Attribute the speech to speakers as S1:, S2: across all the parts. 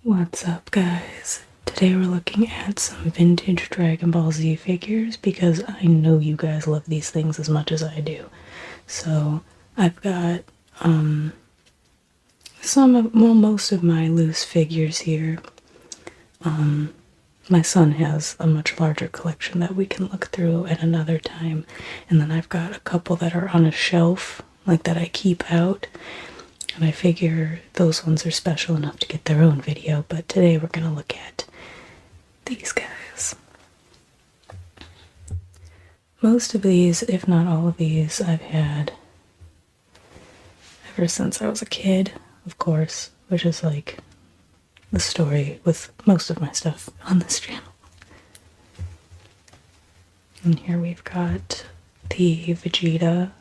S1: What's up, guys? Today we're looking at some vintage Dragon Ball Z figures because I know you guys love these things as much as I do. So I've got most of my loose figures here. My son has a much larger collection that we can look through at another time, and then I've got a couple that are on a shelf, like that I keep out. And I figure those ones are special enough to get their own video, but today we're going to look at these guys. Most of these, if not all of these, I've had ever since I was a kid, of course, which is like the story with most of my stuff on this channel. And here we've got the Vegeta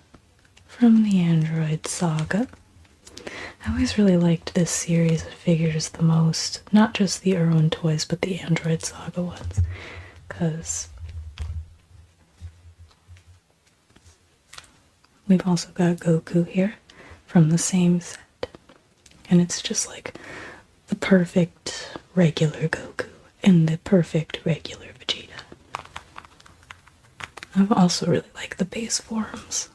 S1: from the Android Saga. I always really liked this series of figures the most, not just the Irwin toys, but the Android Saga ones, because we've also got Goku here from the same set, and it's just like the perfect regular Goku and the perfect regular Vegeta. I also really like the base forms.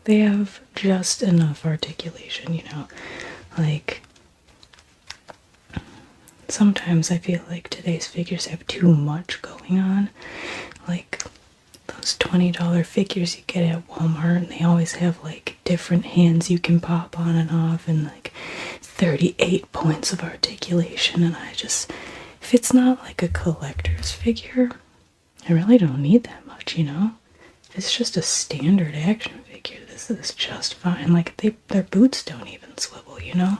S1: They have just enough articulation, you know, like sometimes I feel like today's figures have too much going on, like those $20 figures you get at Walmart, and they always have like different hands you can pop on and off and like 38 points of articulation, and if it's not like a collector's figure, I really don't need that much, you know? It's just a standard action figure. This is just fine. Like, their boots don't even swivel, you know?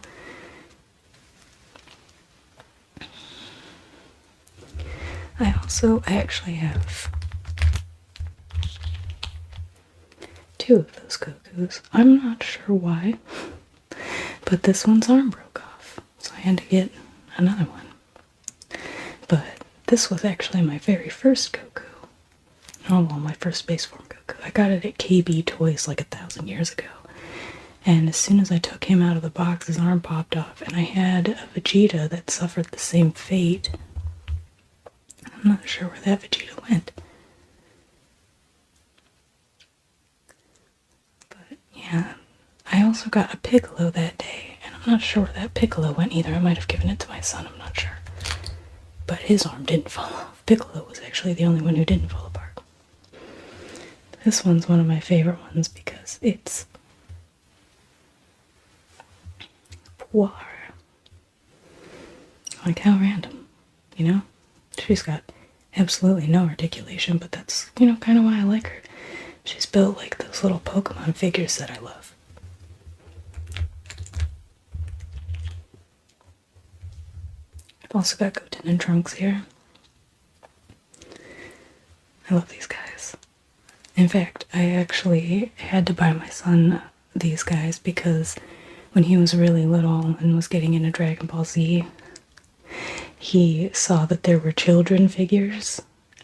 S1: I actually have two of those Gokus. I'm not sure why, but this one's arm broke off, so I had to get another one. But this was actually my very first Goku. Oh, well, my first base form Goku. I got it at KB Toys like 1,000 years ago. And as soon as I took him out of the box, his arm popped off. And I had a Vegeta that suffered the same fate. I'm not sure where that Vegeta went. But yeah, I also got a Piccolo that day. And I'm not sure where that Piccolo went either. I might have given it to my son, I'm not sure. But his arm didn't fall off. Piccolo was actually the only one who didn't fall apart. This one's one of my favorite ones because it's Poir. Like, how random, you know? She's got absolutely no articulation, but that's, you know, kind of why I like her. She's built like those little Pokemon figures that I love. I've also got Goten and Trunks here. I love these guys. In fact, I actually had to buy my son these guys because when he was really little and was getting into Dragon Ball Z, he saw that there were children figures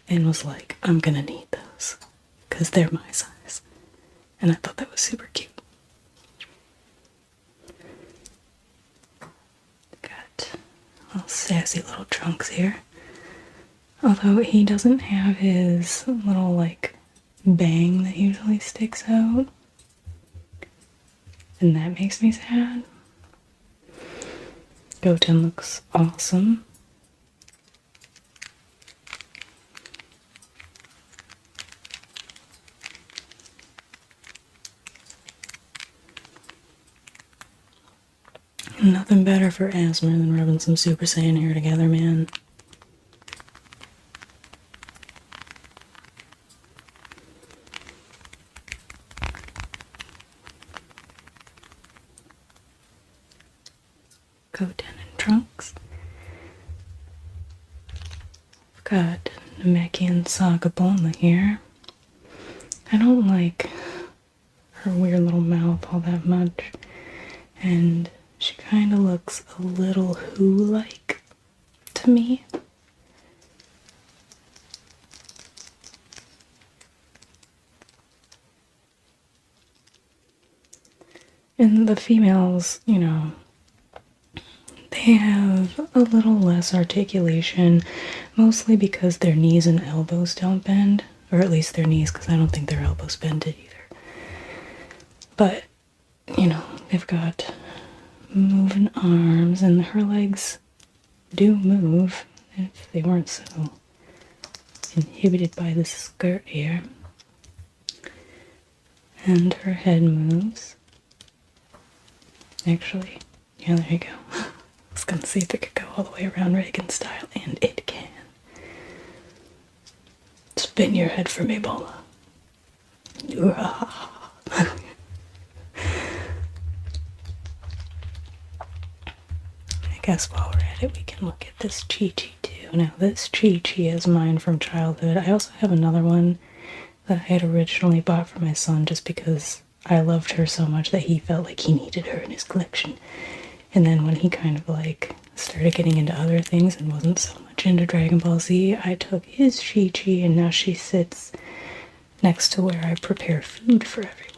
S1: and was like, I'm gonna need those because they're my size. And I thought that was super cute. Got little sassy little Trunks here. Although he doesn't have his little like bang that usually sticks out, and that makes me sad. Goten looks awesome. Nothing better for asthma than rubbing some Super Saiyan hair together, man. Goten and Trunks. I've got Namekian Saga Bulma here. I don't like her weird little mouth all that much, and she kind of looks a little Who-like to me. And the females, you know, they have a little less articulation, mostly because their knees and elbows don't bend, or at least their knees, because I don't think their elbows bend it either. But, you know, they've got moving arms, and her legs do move if they weren't so inhibited by the skirt here. And her head moves. Actually, yeah, there you go. I was gonna see if it could go all the way around Reagan style, and it can. Spin your head for me, Bola. I guess while we're at it, we can look at this Chi-Chi too. Now, this Chi-Chi is mine from childhood. I also have another one that I had originally bought for my son just because I loved her so much that he felt like he needed her in his collection. And then when he kind of like started getting into other things and wasn't so much into Dragon Ball Z, I took his Chi-Chi, and now she sits next to where I prepare food for everyone.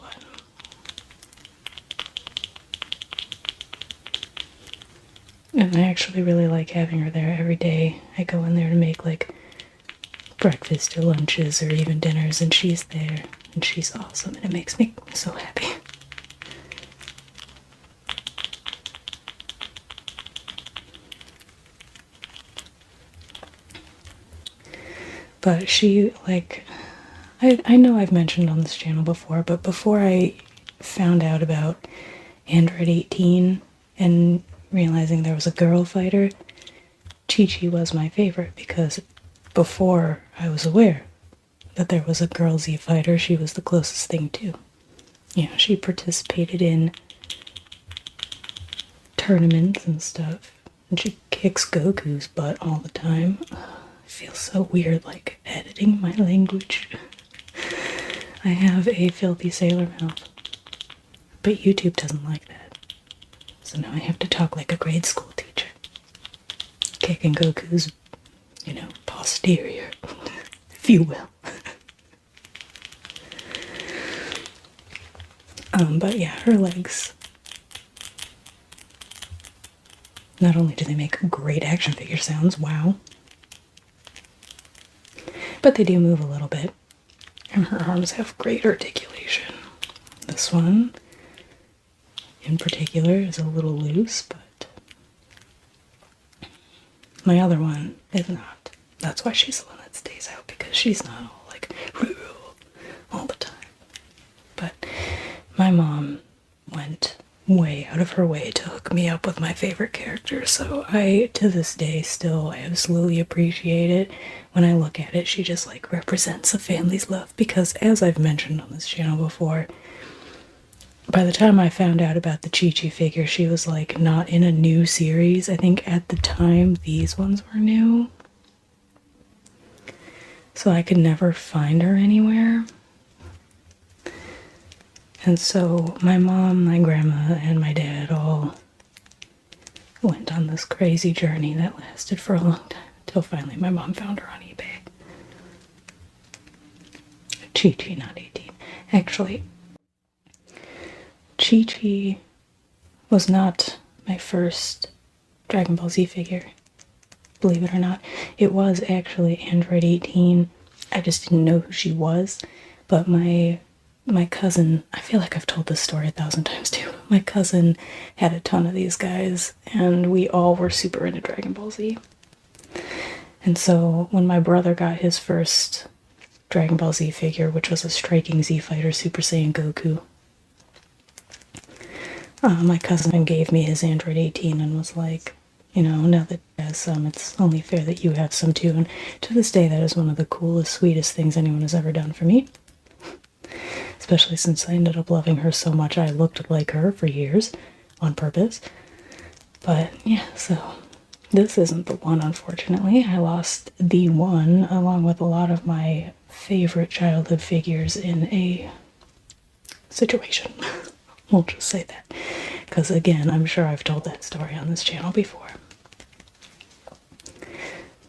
S1: And I actually really like having her there every day. I go in there to make like breakfast or lunches or even dinners, and she's there, and she's awesome, and it makes me so happy. But she, like, I know I've mentioned on this channel before, but before I found out about Android 18 and realizing there was a girl fighter, Chi-Chi was my favorite, because before I was aware that there was a girl Z fighter, she was the closest thing to. You know, she participated in tournaments and stuff, and she kicks Goku's butt all the time. It feels so weird, like, editing my language. I have a filthy sailor mouth, but YouTube doesn't like that. So now I have to talk like a grade school teacher, kicking Goku's, you know, posterior, if you will. But yeah, her legs, not only do they make great action figure sounds, wow, but they do move a little bit, and her arms have great articulation. This one, in particular, is a little loose, but my other one is not. That's why she's the one that stays out, because she's not all like all the time. But my mom went way out of her way to hook me up with my favorite characters, so I, to this day, still absolutely appreciate it. When I look at it, she just like represents a family's love, because as I've mentioned on this channel before, by the time I found out about the Chi-Chi figure, she was like not in a new series. I think at the time these ones were new, so I could never find her anywhere. And so my mom, my grandma, and my dad all went on this crazy journey that lasted for a long time, until finally my mom found her on eBay. Chi-Chi, not 18. Actually, Chi-Chi was not my first Dragon Ball Z figure, believe it or not. It was actually Android 18. I just didn't know who she was, but my cousin, I feel like I've told this story 1,000 times too. My cousin had a ton of these guys, and we all were super into Dragon Ball Z. And so when my brother got his first Dragon Ball Z figure, which was a striking Z fighter Super Saiyan Goku, my cousin gave me his Android 18 and was like, you know, now that he has some, it's only fair that you have some too. And to this day, that is one of the coolest, sweetest things anyone has ever done for me. Especially since I ended up loving her so much, I looked like her for years, on purpose. But yeah, so this isn't the one, unfortunately. I lost the one, along with a lot of my favorite childhood figures, in a situation. We'll just say that. Because again, I'm sure I've told that story on this channel before.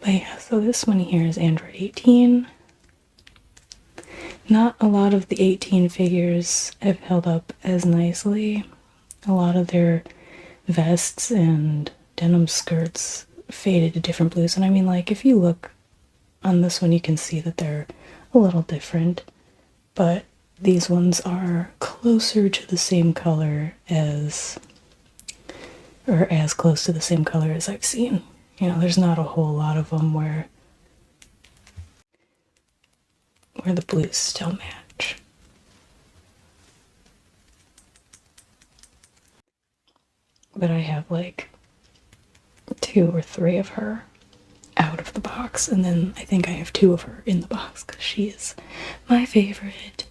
S1: But yeah, so this one here is Android 18. Not a lot of the 18 figures have held up as nicely. A lot of their vests and denim skirts faded to different blues. And I mean, like, if you look on this one, you can see that they're a little different. But these ones are closer to the same color as, or as close to the same color as I've seen. You know, there's not a whole lot of them where the blues still match. But I have like 2 or 3 of her out of the box, and then I think I have 2 of her in the box because she is my favorite.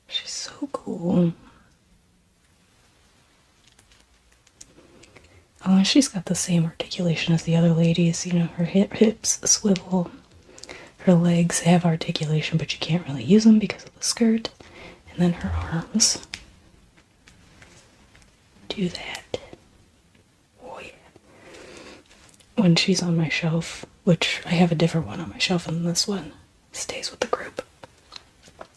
S1: She's so cool. Oh, and she's got the same articulation as the other ladies. You know, her hips swivel. Her legs have articulation, but you can't really use them because of the skirt. And then her arms do that. Oh, yeah. When she's on my shelf, which I have a different one on my shelf than this one, stays with the group.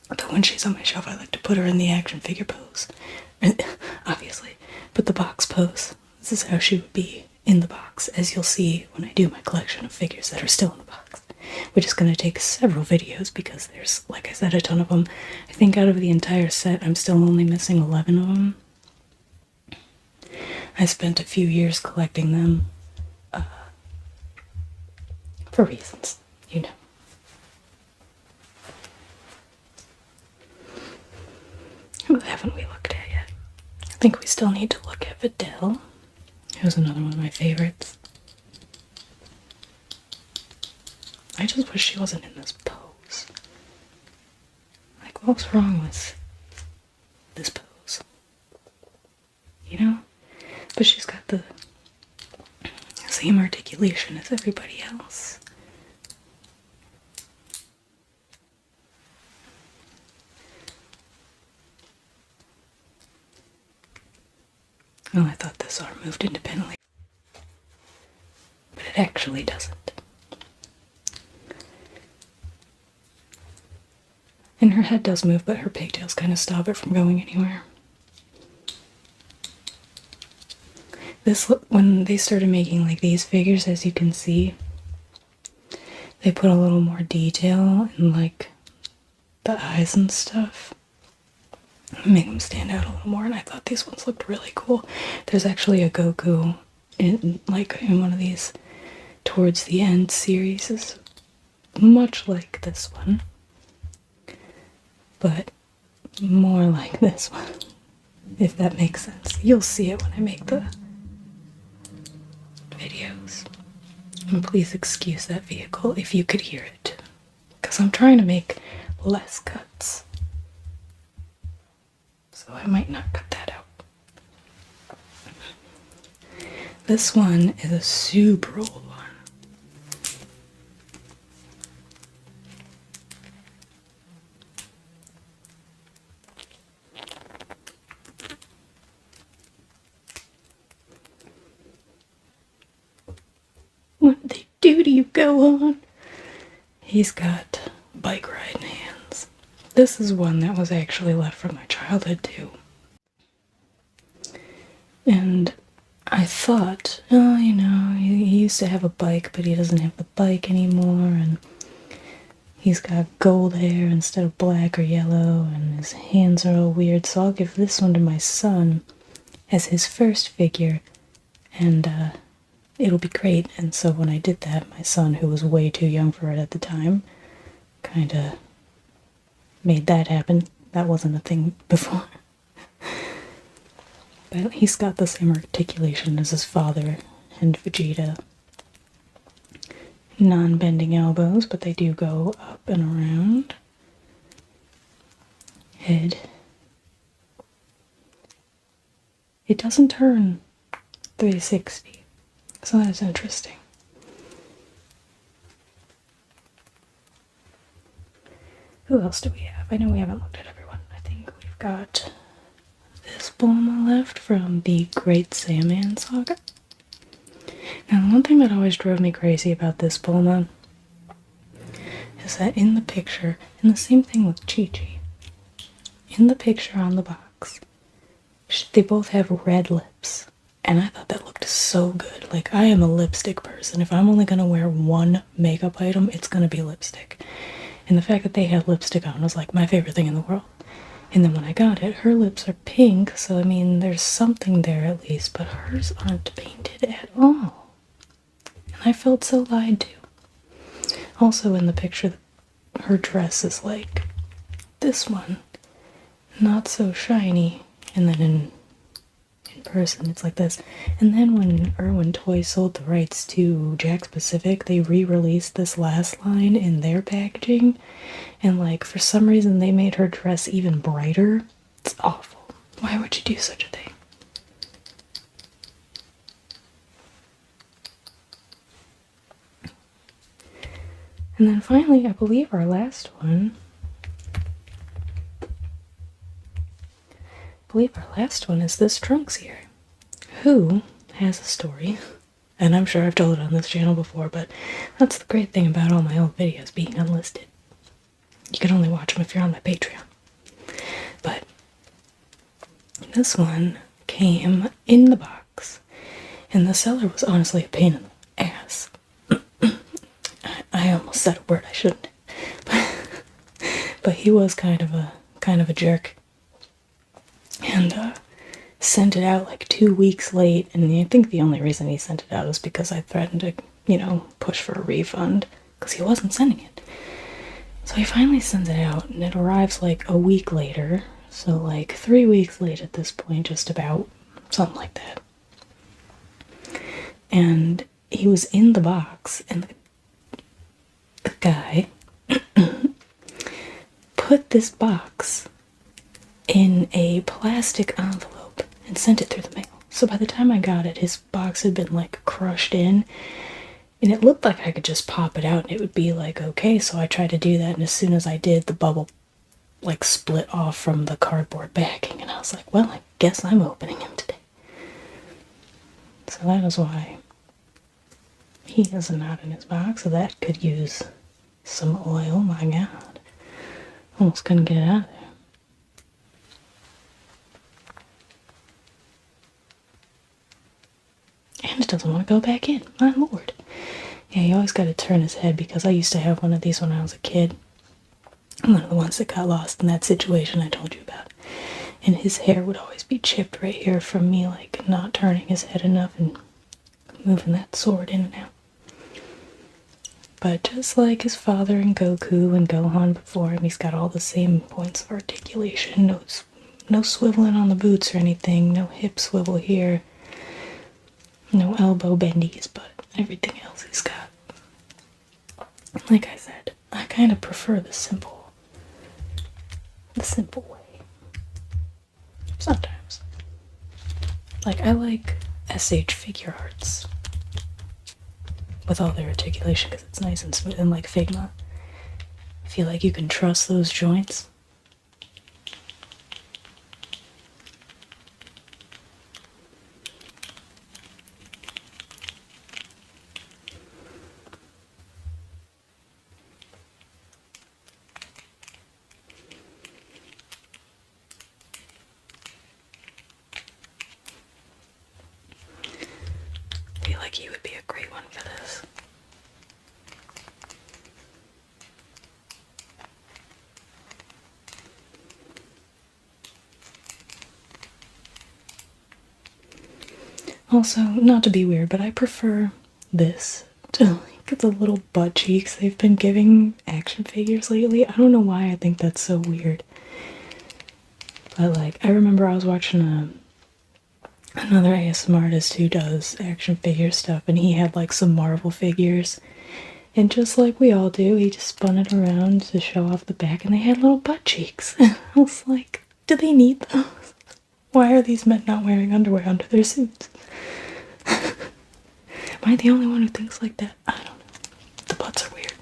S1: But when she's on my shelf, I like to put her in the action figure pose. Obviously. But the box pose. This is how she would be in the box, as you'll see when I do my collection of figures that are still in the box. Which is going to take several videos because there's, like I said, a ton of them. I think out of the entire set, I'm still only missing 11 of them. I spent a few years collecting them for reasons, you know. Who haven't we looked at yet? I think we still need to look at Videl. Who's another one of my favorites. I just wish she wasn't in this pose. Like, what's wrong with this pose? You know? But she's got the same articulation as everybody else. Oh, I thought this arm moved independently. But it actually doesn't. And her head does move, but her pigtails kind of stop it from going anywhere. When they started making like these figures, as you can see, they put a little more detail in like the eyes and stuff. Make them stand out a little more, and I thought these ones looked really cool. There's actually a Goku in one of these towards the end series, is much like this one, but more like this one, if that makes sense. You'll see it when I make the videos. And please excuse that vehicle if you could hear it, because I'm trying to make less cuts. So I might not cut that out. This one is a super old one. What they do to you go on? He's got bike riding hands. This is one that was actually left from my childhood too. And I thought, oh, you know, he used to have a bike, but he doesn't have the bike anymore, and he's got gold hair instead of black or yellow, and his hands are all weird, so I'll give this one to my son as his first figure, and it'll be great. And so when I did that, my son, who was way too young for it at the time, kind of made that happen. That wasn't a thing before. But he's got the same articulation as his father and Vegeta. Non-bending elbows, but they do go up and around. Head. It doesn't turn 360, so that's interesting. Who else do we have? I know we haven't looked at everyone. I think we've got this Bulma left from the Great Saiyaman saga. Now, the one thing that always drove me crazy about this Bulma is that in the picture, and the same thing with Chi-Chi, in the picture on the box, they both have red lips. And I thought that looked so good. Like, I am a lipstick person. If I'm only gonna wear one makeup item, it's gonna be lipstick. And the fact that they had lipstick on was like my favorite thing in the world. And then when I got it, her lips are pink, so I mean, there's something there at least, but hers aren't painted at all. And I felt so lied to. Also, in the picture, her dress is like this one, not so shiny, and then in person it's like this. And then when Irwin Toys sold the rights to Jakks Pacific, they re-released this last line in their packaging, and like for some reason they made her dress even brighter. It's awful. Why would you do such a thing? And then finally, I believe our last one, is this Trunks here, who has a story, and I'm sure I've told it on this channel before, but that's the great thing about all my old videos being unlisted. You can only watch them if you're on my Patreon. But this one came in the box, and the seller was honestly a pain in the ass. I almost said a word I shouldn't, but he was kind of a jerk, and sent it out like 2 weeks late. And I think the only reason he sent it out is because I threatened to, push for a refund, because he wasn't sending it. So he finally sends it out, and it arrives like a week later, so like 3 weeks late at this point, just about, something like that. And he was in the box, and the guy put this box in a plastic envelope and sent it through the mail. So by the time I got it, his box had been like crushed in, and it looked like I could just pop it out and it would be like okay. So I tried to do that, and as soon as I did, the bubble like split off from the cardboard backing, and I was like, well, I guess I'm opening him today. So that is why he is not in his box. So that could use some oil. My God, almost couldn't get it out of there. And it doesn't want to go back in. My lord. Yeah, you always got to turn his head, because I used to have one of these when I was a kid. One of the ones that got lost in that situation I told you about. And his hair would always be chipped right here from me, like not turning his head enough and moving that sword in and out. But just like his father and Goku and Gohan before him, he's got all the same points of articulation. No swiveling on the boots or anything. No hip swivel here. No elbow bendies, but everything else he's got. Like I said, I kind of prefer the simple way. Sometimes. Like, I like SH figure arts with all their articulation, because it's nice and smooth, and like Figma. I feel like you can trust those joints. I feel like he would be a great one for this. Also, not to be weird, but I prefer this to like the little butt cheeks they've been giving action figures lately. I don't know why I think that's so weird. But like, I remember I was watching another ASMR artist who does action figure stuff, and he had like some Marvel figures. And just like we all do, he just spun it around to show off the back, and they had little butt cheeks. I was like, do they need those? Why are these men not wearing underwear under their suits? Am I the only one who thinks like that? I don't know. The butts are weird.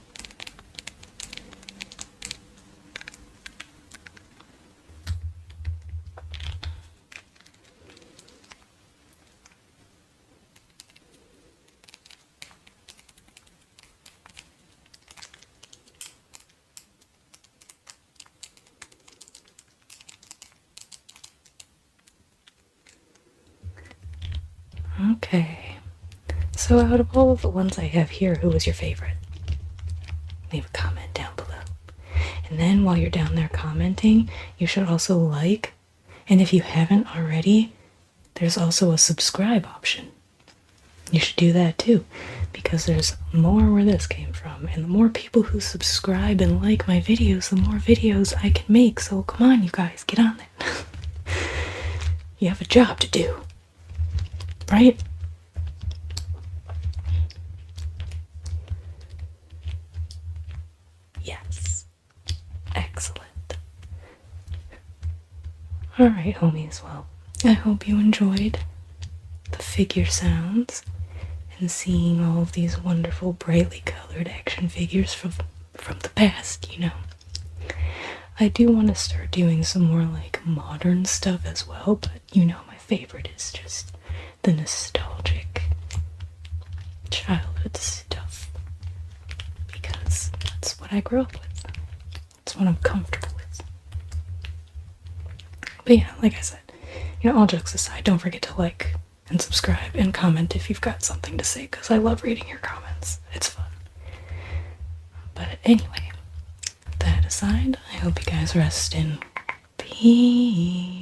S1: Okay. So out of all of the ones I have here, who was your favorite? Leave a comment down below. And then while you're down there commenting, you should also like, and if you haven't already, there's also a subscribe option. You should do that too, because there's more where this came from, and the more people who subscribe and like my videos, the more videos I can make. So come on, you guys, get on there. You have a job to do, right? Yes. Excellent. Alright, homies, well, I hope you enjoyed the figure sounds and seeing all of these wonderful, brightly colored action figures from the past, you know. I do want to start doing some more, like, modern stuff as well, but you know my favorite is just the nostalgic childhood stuff, because that's what I grew up with. It's what I'm comfortable with. But yeah, like I said, you know, all jokes aside, don't forget to like and subscribe and comment if you've got something to say, because I love reading your comments. It's fun. But anyway, that aside, I hope you guys rest in peace.